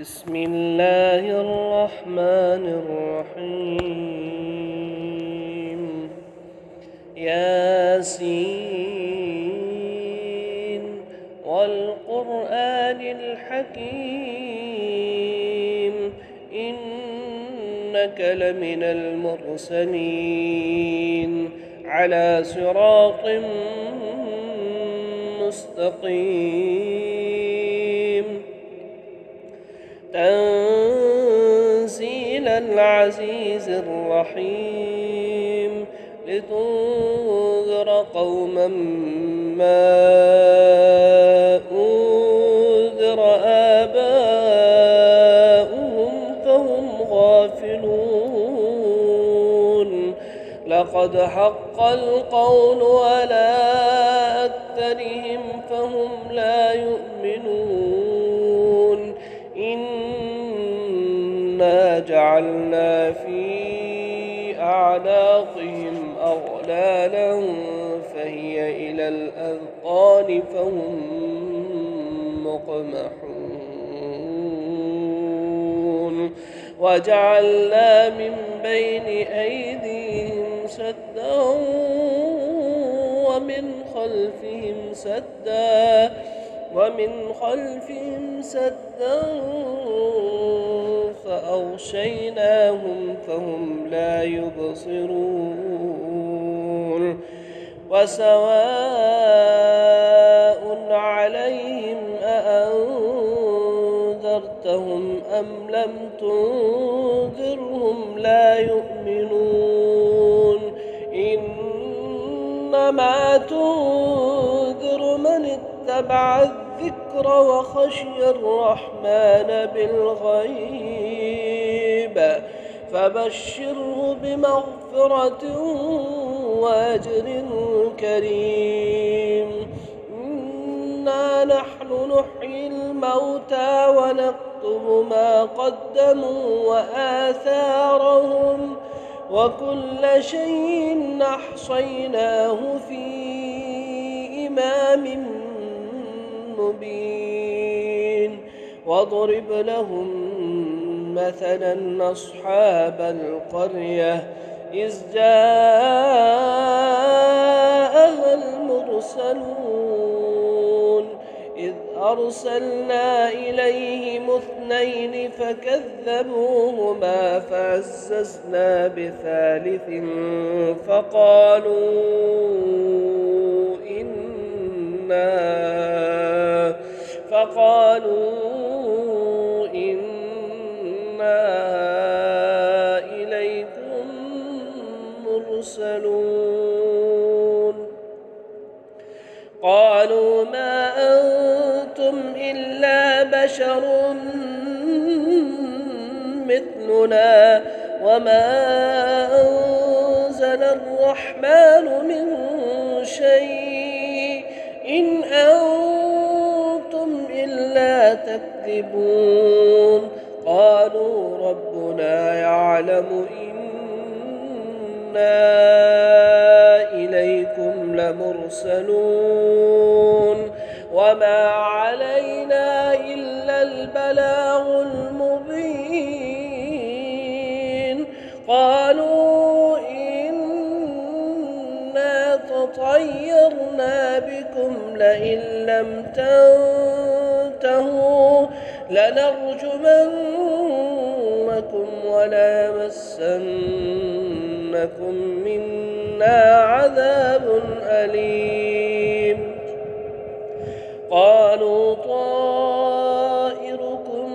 بسم الله الرحمن الرحيم ياسين والقرآن الحكيم إنك لمن المرسلين على صراط مستقيم تنزيل العزيز الرحيم لتنذر قوما ما أنذر آباؤهم فهم غافلون لقد حق القول على أكثرهم فهم لا يؤمنون إنا جعلنا في أعناقهم أغلالا فهي إلى الأذقان فهم مقمحون وجعلنا من بين أيديهم سدا ومن خلفهم سدا فأغشيناهم فهم لا يبصرون وسواء عليهم أأنذرتهم أم لم تنذرهم لا يؤمنون إنما تنذر من اتبع الذكر وخشي الرحمن بالغيب فبشره بمغفرة وأجر كريم إنا نحن نحيي الموتى ونكتب ما قدموا وآثارهم وكل شيء أحصيناه في إمام مبين واضرب لهم مثلا أصحاب القرية إذ جاءها المرسلون إذ أرسلنا إليهم 2 فكذبوهما فعززنا بثالث فقالوا إنا إليكم مرسلون قالوا ما أنتم إلا بشر مثلنا وما أنزل الرحمن من شيء إن أنتم إلا تكذبون قالوا ربنا يعلم إنا إليكم لمرسلون وما علينا إلا البلاغ المبين قالوا إنا تطيرنا بكم لئن لم تنتهوا لنرجمنكم وليمسنكم منا عذاب أليم قالوا طائركم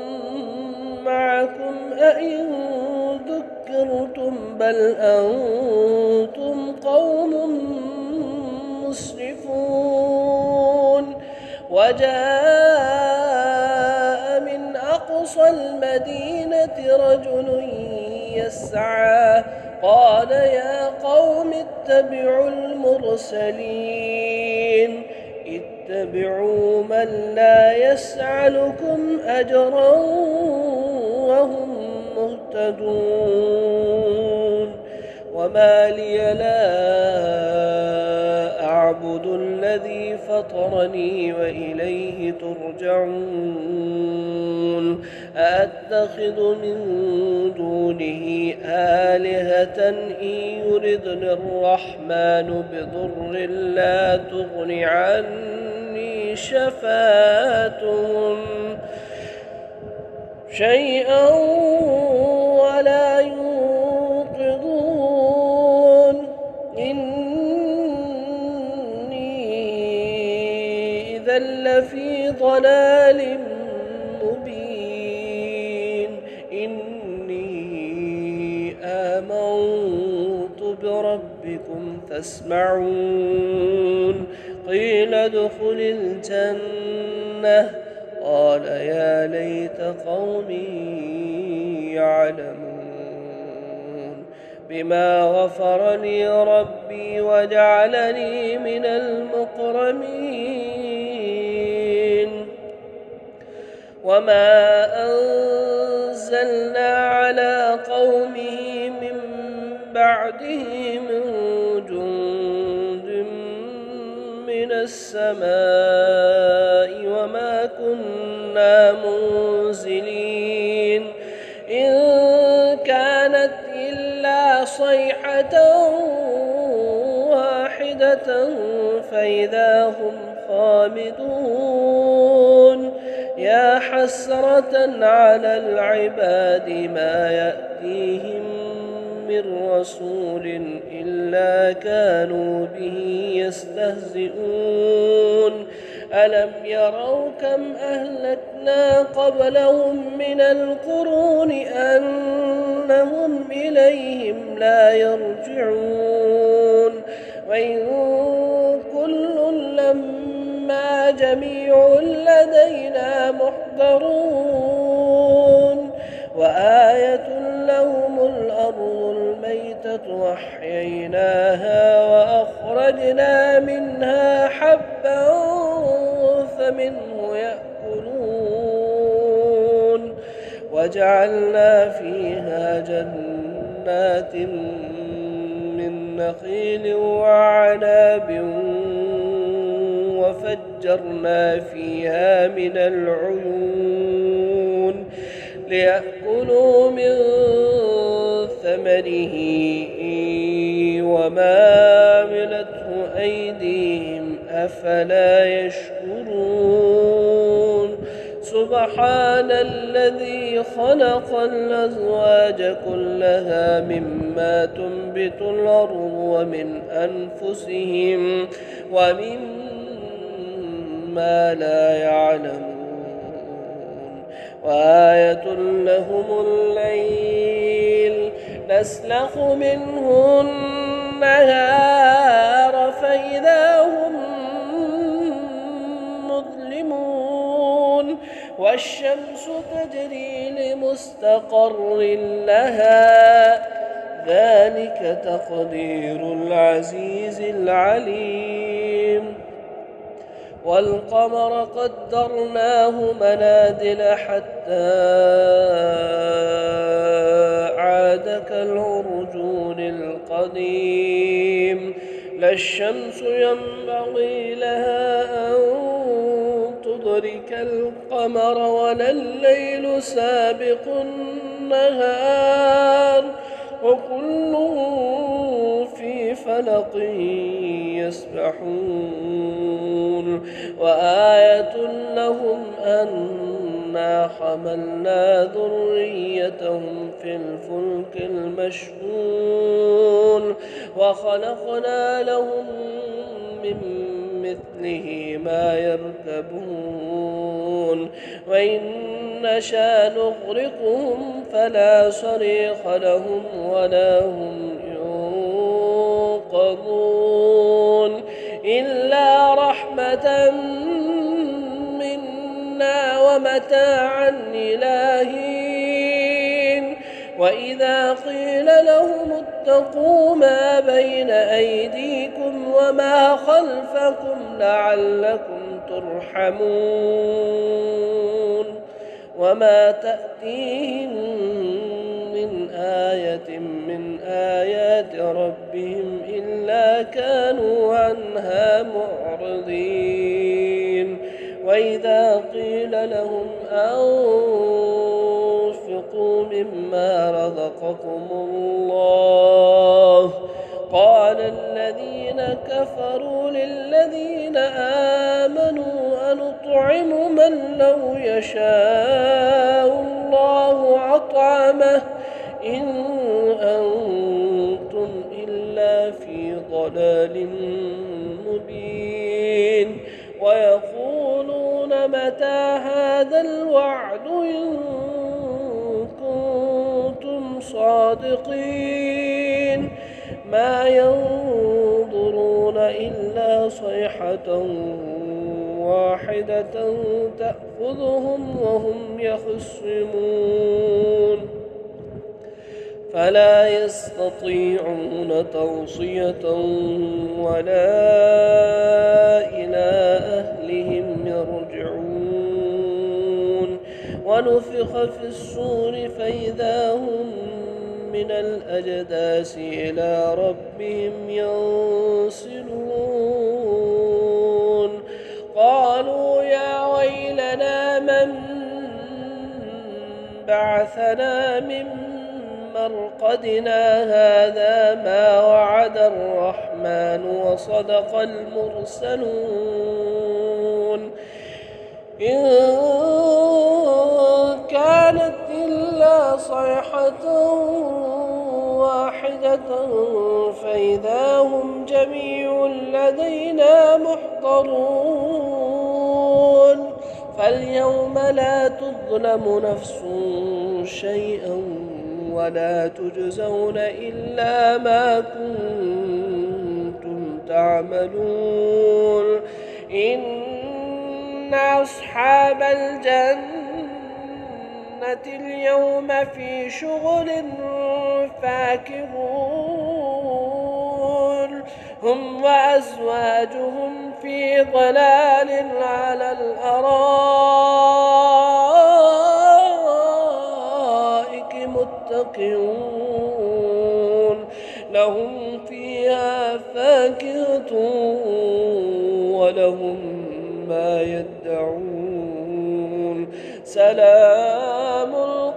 معكم أئن ذكرتم بل أنتم قوم مسرفون وجاء من أقصى المدينة رجل يسعى قال يا قوم اتبعوا المرسلين اتبعوا من لا يسألكم أجرا وهم مهتدون وما لي لا أعبد الذي فطرني وإليه ترجعون أأتخذ من دونه آلهة إن يردن الرحمن بضر لا تغن عني شفاعتهم شيئا ولا ينقذون إني إذا لفي ضلال مبين إني آمنت بربكم فاسمعون قيل ادخل الجنة قال يا ليت قومي يعلمون بما غفر لي ربي وجعلني من المكرمين وما أنزلنا على قومه من بعده من جند من السماء وما كنا منزلين إن كانت إلا صيحة واحدة فإذا هم خامدون يا حسرة على العباد ما يأتيهم من رسول إلا كانوا به يستهزئون ألم يروا كم أهلكنا قبلهم من القرون أنهم إليهم لا يرجعون وإن كل لما جميع لدينا محضرون وآية لهم الأرض الميتة وأحييناها وأخرجنا منها حبا فمنه يأكلون وجعلنا فيها جنات من نخيل وعناب وفجرنا فيها من العيون ليأكلوا من ثمره وما عملته أيديهم أفلا يشكرون سبحان الذي خلق الأزواج كلها مما تنبت الأرض ومن أنفسهم ومما لا يعلمون وآية لهم الليل نسلخ منه النهار فإذا هم مظلمون والشمس تجري لمستقر لها ذلك تقدير العزيز العليم والقمر قدرناه منازل حتى عاد كالعرجون القديم لا الشمس ينبغي لها أن تدرك القمر ولا الليل سابق النهار وكل في فلق يسبحون وآية لهم أنا حملنا ذريتهم في الفلك المشحون وخلقنا لهم من مثله ما يركبون وإن نشأ نغرقهم فلا صريخ لهم ولا هم ينقذون إلا رحمة منا ومتاعا إلى حين وإذا قيل لهم اتقوا ما بين أيديكم وما خلفكم لعلكم ترحمون وما تأتيهم من آية من آيات ربهم إلا كانوا عنها معرضين وإذا قيل لهم أنفقوا مما رزقكم الله قال الذين كفروا للذين آمنوا أنطعم من لو يشاء الله أطعمه إن أنتم إلا في ضلال مبين ويقولون متى هذا الوعد إن كنتم صادقين ما ينظرون إلا صيحة واحدة تأخذهم وهم يخصمون فلا يستطيعون توصية ولا إلى أهلهم يرجعون ونفخ في الصور فإذا هم من الأجداث إلى ربهم ينسلون قالوا يا ويلنا من بعثنا من مرقدنا هذا ما وعد الرحمن وصدق المرسلون إن كانت إلا صيحة واحدة فإذا هم جميع لدينا محضرون فاليوم لا تظلم نفس شيئا ولا تجزون إلا ما كنتم تعملون إن أصحاب الجنة اليوم في شغل فاكهون هم وأزواجهم في ضلال على الأرائك متكئون لهم فيها فاكهة ولهم ما يدعون سلام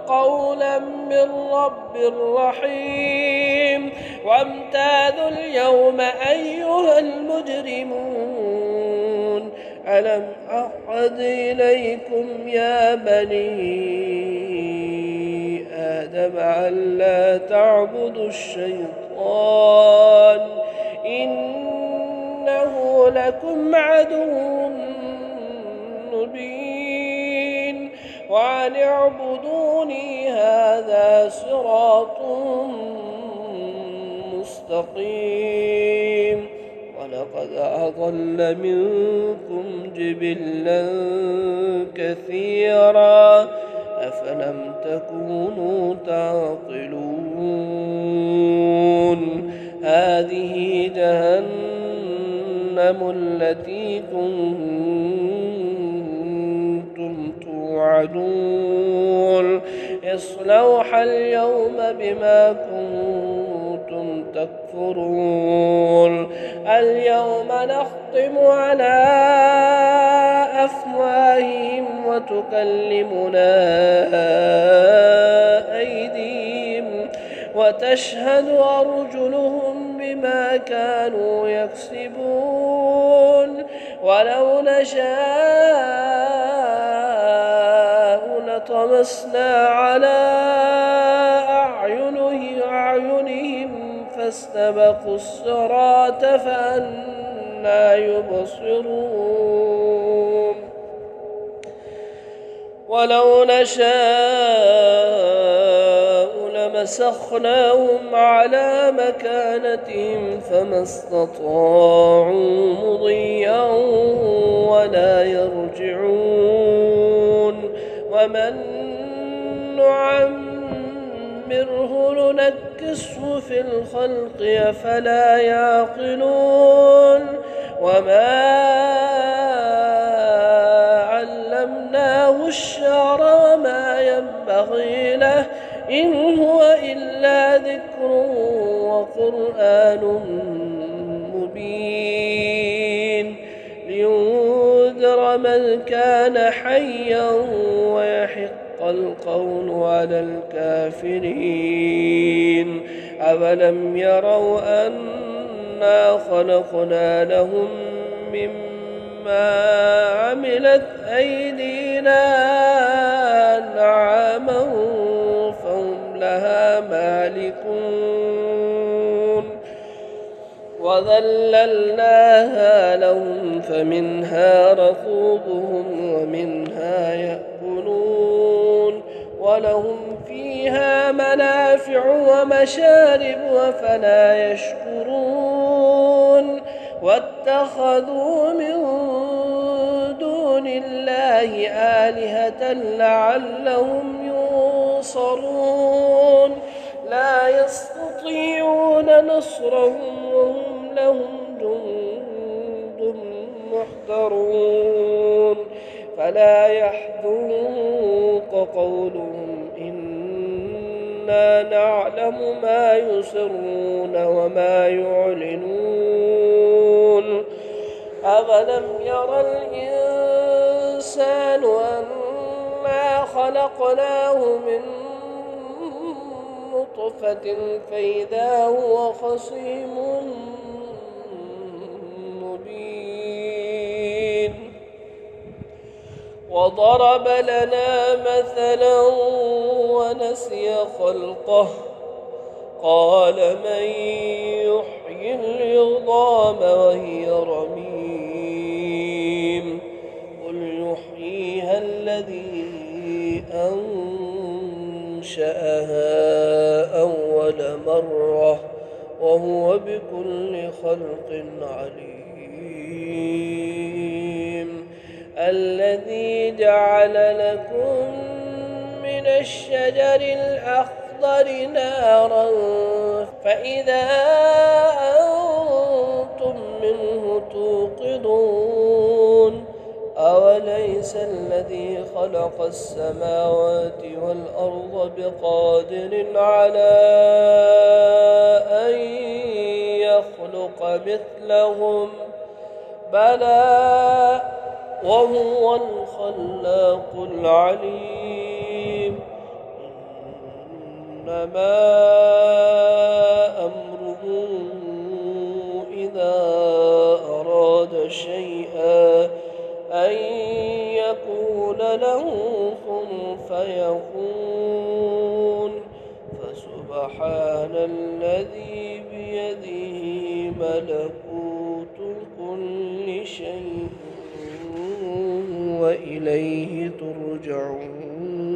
قولا من رب رحيم وامتازوا اليوم أيها المجرمون ألم أعهد إليكم يا بني آدم ألا تعبدوا الشيطان إنه لكم عدو مبين وأن اعبدوني هذا صراط مستقيم ولقد أضل منكم جبلا كثيرا أفلم تكونوا تعقلون هذه جهنم التي كنتم توعدون اصلوها اليوم بما كنتم تكفرون اليوم نختم على أفواههم وتكلمنا أيديهم وتشهد أرجلهم بما كانوا يكسبون ولو نشاء لطمسنا على أعينهم فاستبقوا الصراط فأنى يبصرون ولو نشاء لمسخناهم على مكانتهم فما استطاعوا مضيا ولا يرجعون ومن نعمره ننكسه في الخلق أفلا يعقلون وما علمناه الشعر وما ينبغي له إن هو إلا ذكر وقرآن مبين لينذر من كان حيا ويحق القول على الكافرين أولم يروا أنا خلقنا لهم مما عملت أيدينا أنعاما فهم لها مالكون وذللناها لهم فمنها ركوبهم ومنها يأكلون ولهم فيها منافع ومشارب أفلا يشكرون واتخذوا من دون الله آلهة لعلهم ينصرون لا يستطيعون نصرهم وهم لهم جند محضرون فلا يحزنك قولهم إنا نعلم ما يسرون وما يعلنون أولم ير الإنسان أنا خلقناه من نطفة فإذا هو خصيم مبين وضرب لنا مثلا ونسي خلقه قال من يحيي العظام وهي رميم قل يحييها الذي أنشأها أول مرة وهو بكل خلق عليم الذي جعل لكم من الشجر الأخضر نارا فإذا أنتم منه توقدون أوليس الذي خلق السماوات والأرض بقادر على أن يخلق مثلهم بلى وهو الخلاق العليم إنما أمره إذا أراد شيئا أن يقول له كن فيكون فسبحان الذي بيده ملكوت كل شيء وإليه ترجعون